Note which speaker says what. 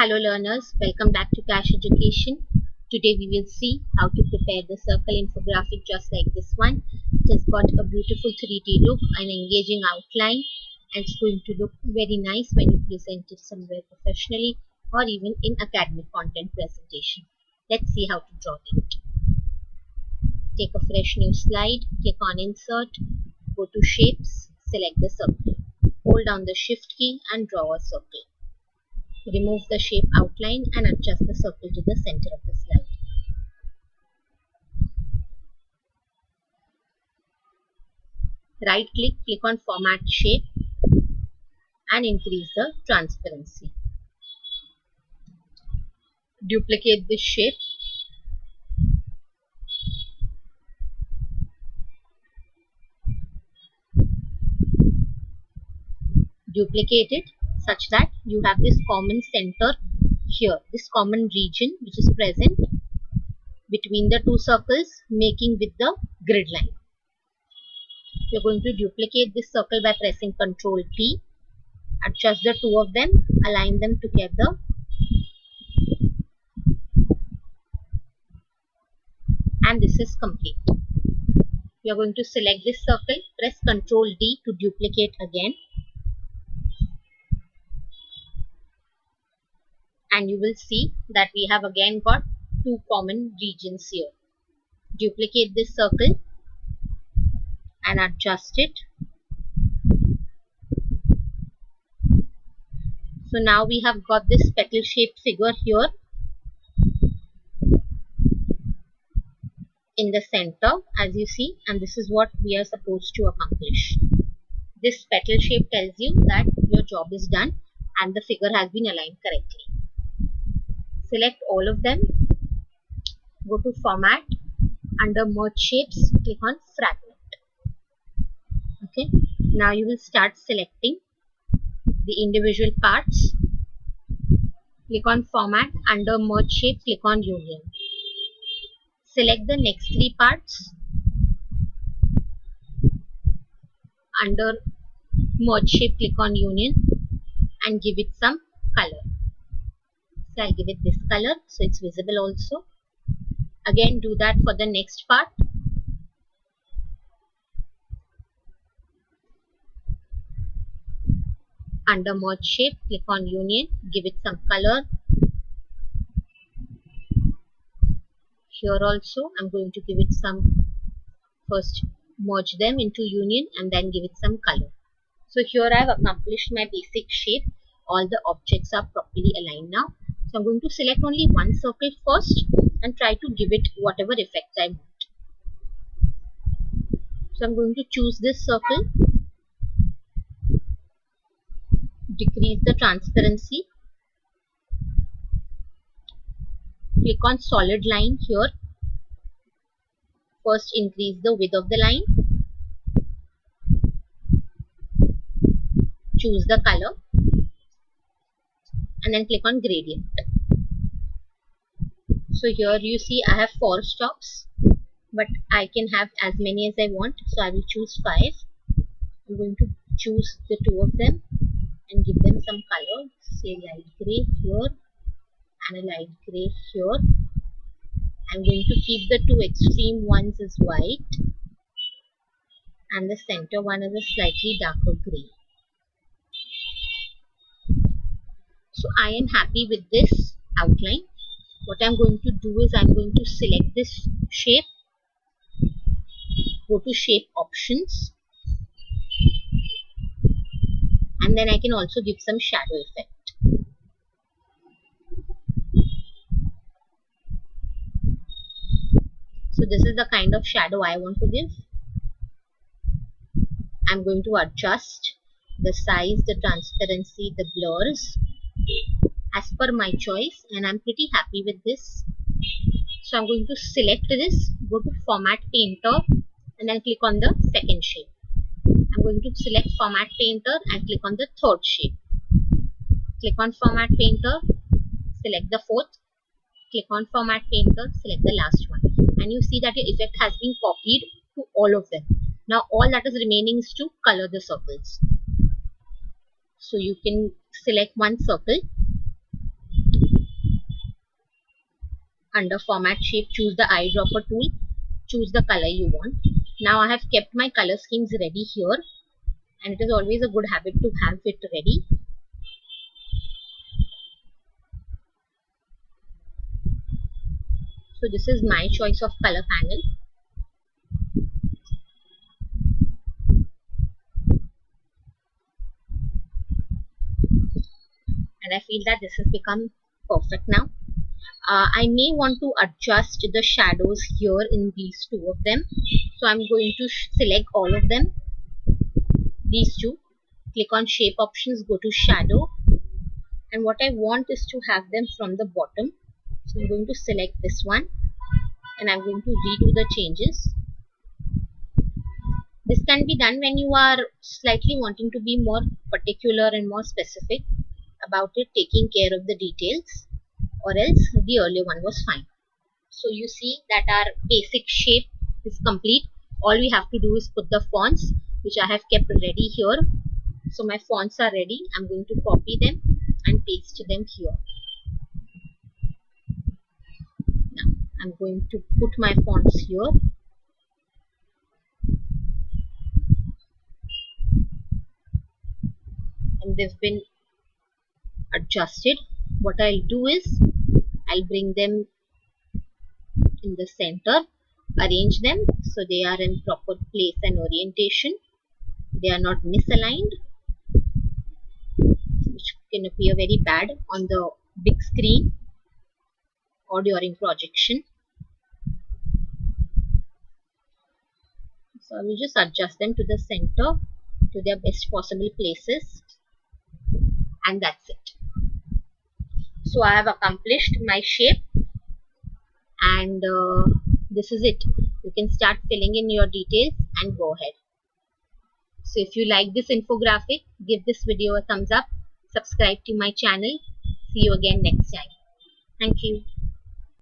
Speaker 1: Hello learners, welcome back to Cash Education. Today we will see how to prepare the circle infographic just like this one. It has got a beautiful 3D look, an engaging outline, and it's going to look very nice when you present it somewhere professionally or even in academic content presentation. Let's see how to draw it. Take a fresh new slide, click on Insert, go to Shapes, select the circle. Hold down the Shift key and draw a circle. Remove the shape outline and adjust the circle to the center of the slide. Right click, click on Format Shape and increase the transparency. Duplicate this shape. Duplicate it such that you have this common center here, this common region which is present between the two circles, making with the grid line. You're going to duplicate this circle by pressing Ctrl T, adjust the two of them, align them together, and this is complete. You're going to select this circle, press Ctrl D to duplicate again, and you will see that we have again got two common regions here. Duplicate this circle and adjust it. So now we have got this petal shaped figure here in the center, as you see, and this is what we are supposed to accomplish. This petal shape tells you that your job is done and the figure has been aligned correctly. Select all of them, go to Format, under Merge Shapes, click on Fragment. Okay, now you will start selecting the individual parts. Click on Format, under Merge Shape, click on Union. Select the next three parts. Under Merge Shape, click on Union and give it some color. So I'll give it this color so it's visible also. Again do that for the next part. Under Merge Shape, click on Union, give it some color. Here also I'm going to give it some, first merge them into Union and then give it some color. So here I have accomplished my basic shape. All the objects are properly aligned now. So I'm going to select only one circle first and try to give it whatever effect I want. So I'm going to choose this circle, decrease the transparency, click on solid line here, first increase the width of the line, choose the color and then click on gradient. So here you see I have 4 stops, but I can have as many as I want, so I will choose 5. I'm going to choose the 2 of them and give them some color, say light gray here and a light gray here. I'm going to keep the 2 extreme ones as white and the center one is a slightly darker gray. So I am happy with this outline. What I'm going to do is I'm going to select this shape, go to Shape Options, and then I can also give some shadow effect. So this is the kind of shadow I want to give. I'm going to adjust the size, the transparency, the blurs as per my choice, and I'm pretty happy with this. So I'm going to select this, go to Format Painter and then click on the second shape. I'm going to select Format Painter and click on the third shape. Click on Format Painter, select the fourth, click on Format Painter, select the last one, and you see that the effect has been copied to all of them. Now all that is remaining is to color the circles. So you can select one circle Under format shape, choose the eyedropper tool, choose the color you want. Now I have kept my color schemes ready here, and it is always a good habit to have it ready. So this is my choice of color panel. And I feel that this has become perfect now. I may want to adjust the shadows here in these two of them. So I'm going to select all of them, these two, click on shape options, go to shadow, and what I want is to have them from the bottom. So I'm going to select this one and I'm going to redo the changes. This can be done when you are slightly wanting to be more particular and more specific about it, taking care of the details, or else the earlier one was fine. So you see that our basic shape is complete. All we have to do is put the fonts, which I have kept ready here. So my fonts are ready. I'm going to copy them and paste them here. Now I'm going to put my fonts here. And they've been adjusted. What I'll do is I'll bring them in the center, arrange them so they are in proper place and orientation. They are not misaligned, which can appear very bad on the big screen or during projection. So I will just adjust them to the center, to their best possible places, and that's it. So I have accomplished my shape, and this is it. You can start filling in your details and go ahead. So if you like this infographic, give this video a thumbs up, subscribe to my channel. See you again next time. Thank you.